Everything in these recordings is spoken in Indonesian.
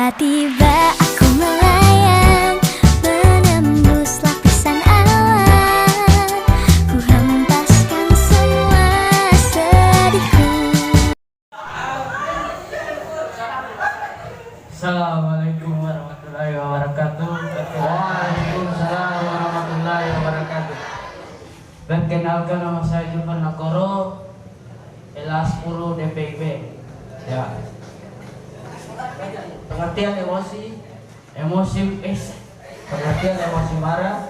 Tiba-tiba aku melayang, menembus lapisan awan. Ku hempaskan semua sedihku. Assalamualaikum warahmatullahi wabarakatuh. Waalaikumsalam warahmatullahi wabarakatuh. Perkenalkan, nama saya Julvan Nakoro, kelas 10 DPIP. Ya. Pengertian emosi Pengertian emosi marah.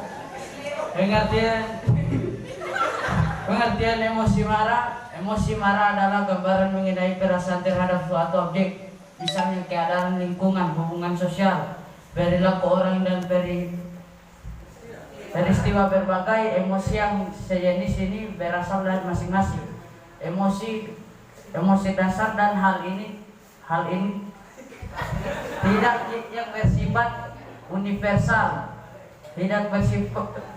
pengertian emosi marah adalah gambaran mengenai perasaan terhadap suatu objek, misalnya keadaan lingkungan, hubungan sosial, perilaku orang, dan peristiwa. Berbagai emosi yang sejenis ini berasal dari masing-masing emosi dasar, dan hal ini tidak yang bersifat universal, tidak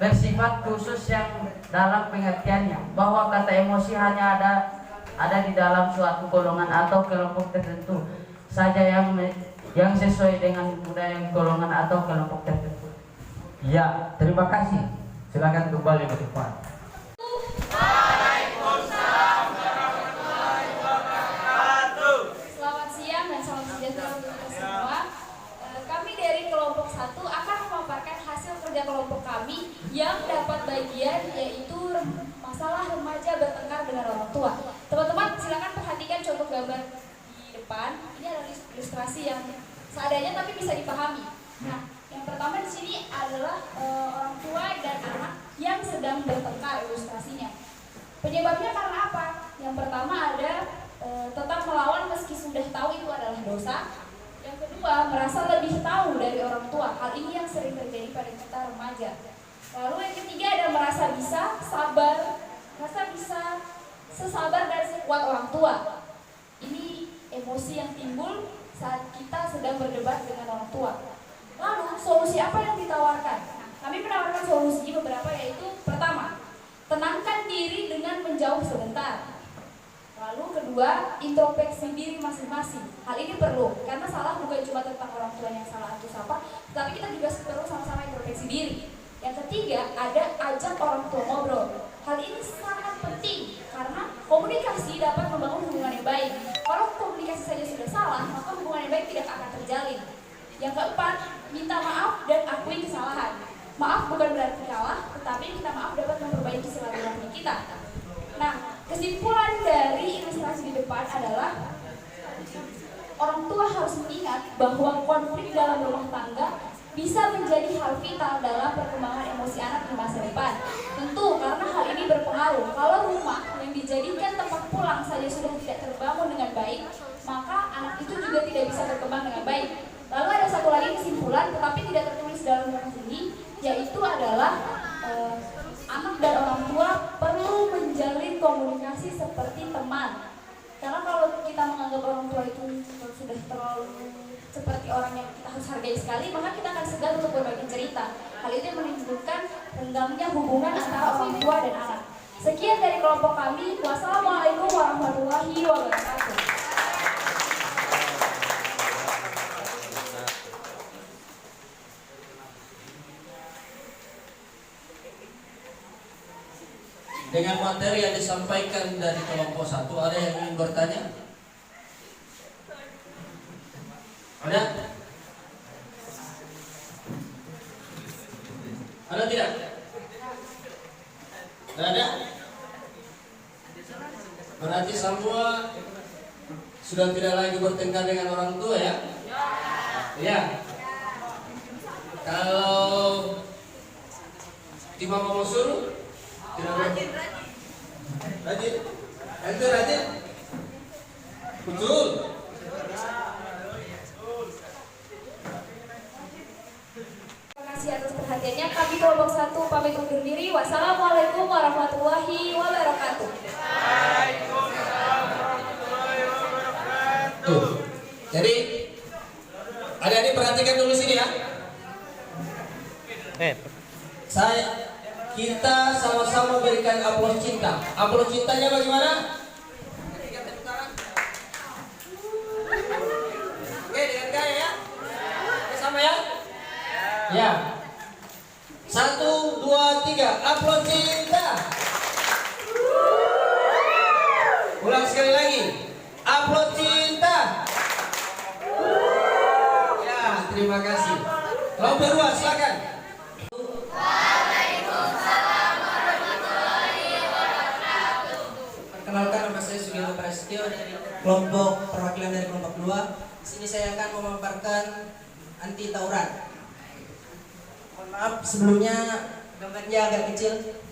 bersifat khusus yang dalam pengertiannya bahwa kata emosi hanya ada di dalam suatu golongan atau kelompok tertentu saja yang sesuai dengan budaya golongan atau kelompok tertentu. Ya, terima kasih. Silakan kembali ke depan. Selamat siang dan salam sejahtera untuk kita semua. Kami dari kelompok 1 akan memaparkan hasil kerja kelompok kami yang dapat bagian, yaitu masalah remaja bertengkar dengan orang tua. Teman-teman silakan perhatikan contoh gambar di depan. Ini adalah ilustrasi yang seadanya tapi bisa dipahami. Nah, yang pertama di sini adalah orang tua dan anak yang sedang bertengkar ilustrasinya. Penyebabnya karena apa? Yang pertama ada tetap melawan meski sudah tahu itu adalah dosa. Yang kedua, merasa lebih tahu dari orang tua. Hal ini yang sering terjadi pada kita remaja. Lalu yang ketiga ada merasa bisa sesabar dan sekuat orang tua. Ini emosi yang timbul saat kita sedang berdebat dengan orang tua. Lalu solusi apa yang ditawarkan? Nah, kami menawarkan solusi beberapa, yaitu pertama, tenangkan diri dengan menjauh sebentar. Lalu kedua, introspeksi diri masing-masing. Hal ini perlu, karena salah bukan cuma tentang orang tua yang salah atau siapa, tapi kita juga perlu sama-sama introspeksi diri. Yang ketiga, ada ajak orang tua ngobrol. Hal ini sangat penting, karena komunikasi dapat membangun hubungan yang baik. Kalau komunikasi saja sudah salah, maka hubungan yang baik tidak akan terjalin. Yang keempat, minta maaf dan akui kesalahan. Maaf bukan berarti kalah, tetapi minta maaf dapat memperbaiki silaturahmi kita. Nah, kesimpulan dari ilustrasi di depan adalah orang tua harus mengingat bahwa konflik dalam rumah tangga bisa menjadi hal vital dalam perkembangan emosi anak di masa depan. Tentu karena hal ini berpengaruh. Kalau rumah yang dijadikan tempat pulang saja sudah tidak terbangun dengan baik, maka anak itu juga tidak bisa berkembang dengan baik. Lalu ada satu lagi kesimpulan, tetapi tidak tertulis dalam buku ini, yaitu adalah anak dan orang tua perlu menjalin komunikasi seperti teman. Karena kalau kita menganggap orang tua itu sudah terlalu seperti orang yang kita harus hargai sekali, maka kita akan segan untuk berbagi cerita. Hal itu yang menunjukkan renggangnya hubungan antara orang tua dan anak. Sekian dari kelompok kami. Wassalamualaikum warahmatullahi wabarakatuh. Dengan materi yang disampaikan dari kelompok 1, ada yang ingin bertanya? Ada? Ada tidak? Tidak ada? Berarti semua sudah tidak lagi bertengkar dengan orang tua ya? Ya. Kalau Timah mau suruh? Rajin. Ente rajin. Betul. Terima kasih atas perhatiannya. Kami kelompok 1 pamit undur diri. Wassalamualaikum warahmatullahi wabarakatuh. Tuh. Jadi adik-adik perhatikan dulu sini ya. Kita sama-sama berikan aplaus cinta. Aplaus cintanya bagaimana? Oke, dengan gaya ya. Ya. 1, 2, 3. Upload cinta. Ulang sekali lagi. Upload cinta. Ya, terima kasih. Kelompok 2 silakan. Perkenalkan, nama saya Sugiono Prasetyo dari kelompok perwakilan dari kelompok 2. Di sini saya akan memaparkan anti tawuran. Mohon maaf sebelumnya gambarnya agak kecil.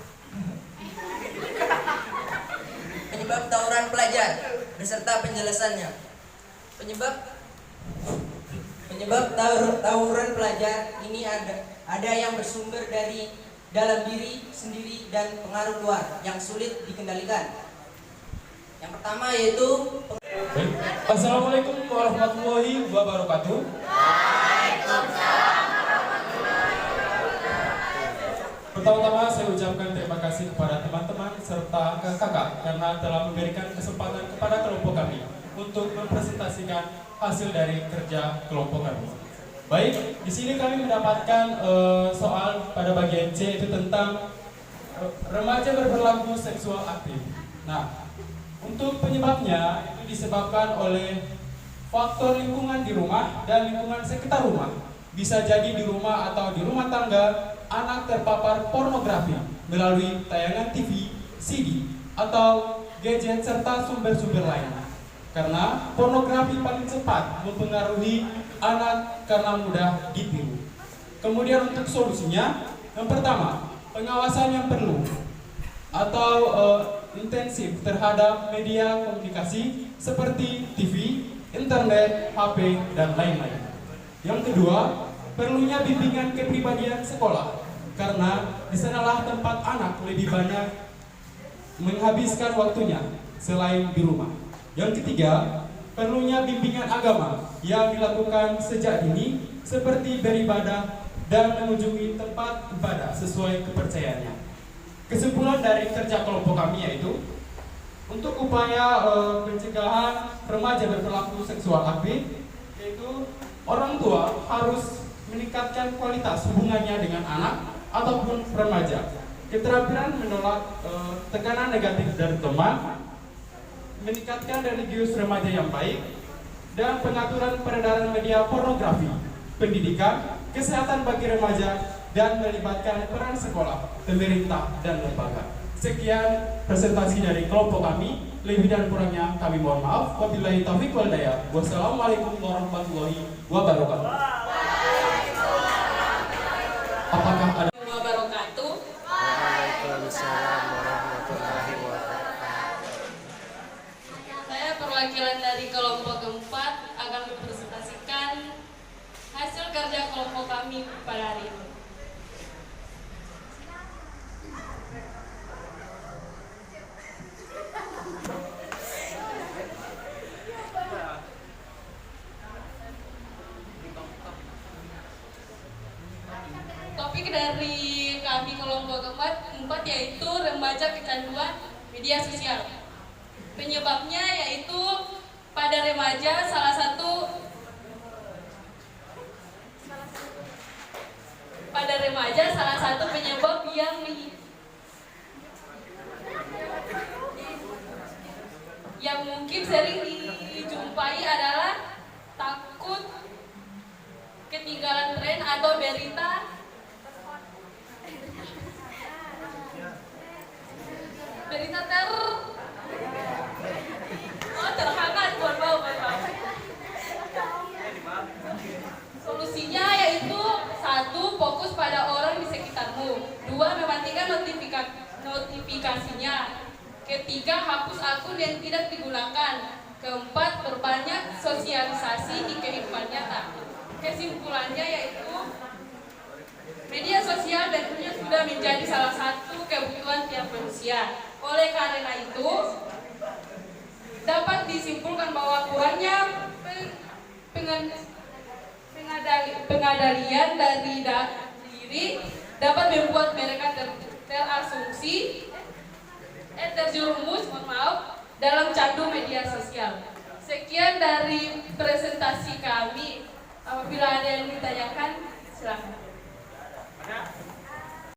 Penyebab tawuran pelajar beserta penjelasannya. Penyebab tawuran pelajar ini ada yang bersumber dari dalam diri sendiri dan pengaruh luar yang sulit dikendalikan. Yang pertama yaitu Assalamualaikum warahmatullahi wabarakatuh. Pertama-tama saya ucapkan terima kasih kepada teman-teman serta kakak karena telah memberikan kesempatan kepada kelompok kami untuk mempresentasikan hasil dari kerja kelompok kami. Baik, di sini kami mendapatkan soal pada bagian C itu tentang remaja berperilaku seksual aktif. Nah, untuk penyebabnya itu disebabkan oleh faktor lingkungan di rumah dan lingkungan sekitar rumah. Bisa jadi di rumah atau di rumah tangga anak terpapar pornografi melalui tayangan TV, CD, atau gadget serta sumber-sumber lainnya. Karena pornografi paling cepat mempengaruhi anak karena mudah ditiru. Kemudian untuk solusinya, yang pertama, pengawasan yang perlu atau intensif terhadap media komunikasi seperti TV, internet, HP, dan lain-lain. Yang kedua, perlunya bimbingan kepribadian sekolah karena di sanalah tempat anak lebih banyak menghabiskan waktunya selain di rumah. Yang ketiga, perlunya bimbingan agama yang dilakukan sejak dini seperti beribadah dan mengunjungi tempat ibadah sesuai kepercayaannya. Kesimpulan dari kerja kelompok kami yaitu untuk upaya pencegahan remaja berperilaku seksual aktif, yaitu orang tua harus meningkatkan kualitas hubungannya dengan anak ataupun remaja, keterampilan menolak tekanan negatif dari teman, meningkatkan religius remaja yang baik, dan pengaturan peredaran media pornografi, pendidikan, kesehatan bagi remaja, dan melibatkan peran sekolah, pemerintah, dan lembaga. Sekian presentasi dari kelompok kami. Lebih dan kurangnya kami mohon maaf. Wabillahi taufiq wal hidayah. Wassalamualaikum warahmatullahi wabarakatuh. Apakah ada Wabarakatuh. Waalaikumsalam warahmatullahi wabarakatuh. Saya perwakilan dari kelompok keempat akan mempresentasikan hasil kerja kelompok kami pada hari ini. Topik dari kami kelompok keempat yaitu remaja kecanduan media sosial. Penyebabnya yaitu pada remaja salah satu penyebab yang mungkin sering dijumpai adalah takut ketinggalan tren atau berita terhangat. Solusinya yaitu 1. Fokus pada orang di sekitarmu. 2. Mematikan notifikasinya. 3. Hapus akun yang tidak digunakan. 4. Perbanyak sosialisasi di kehidupan nyata. Kesimpulannya yaitu media sosial tentunya sudah menjadi salah satu kebutuhan tiap manusia. Oleh karena itu, dapat disimpulkan bahwa kurangnya pengendalian dari diri dapat membuat mereka terasumsi terjerumus dalam candu media sosial. Sekian dari presentasi kami. Apabila ada yang ditanyakan, silakan. Kak.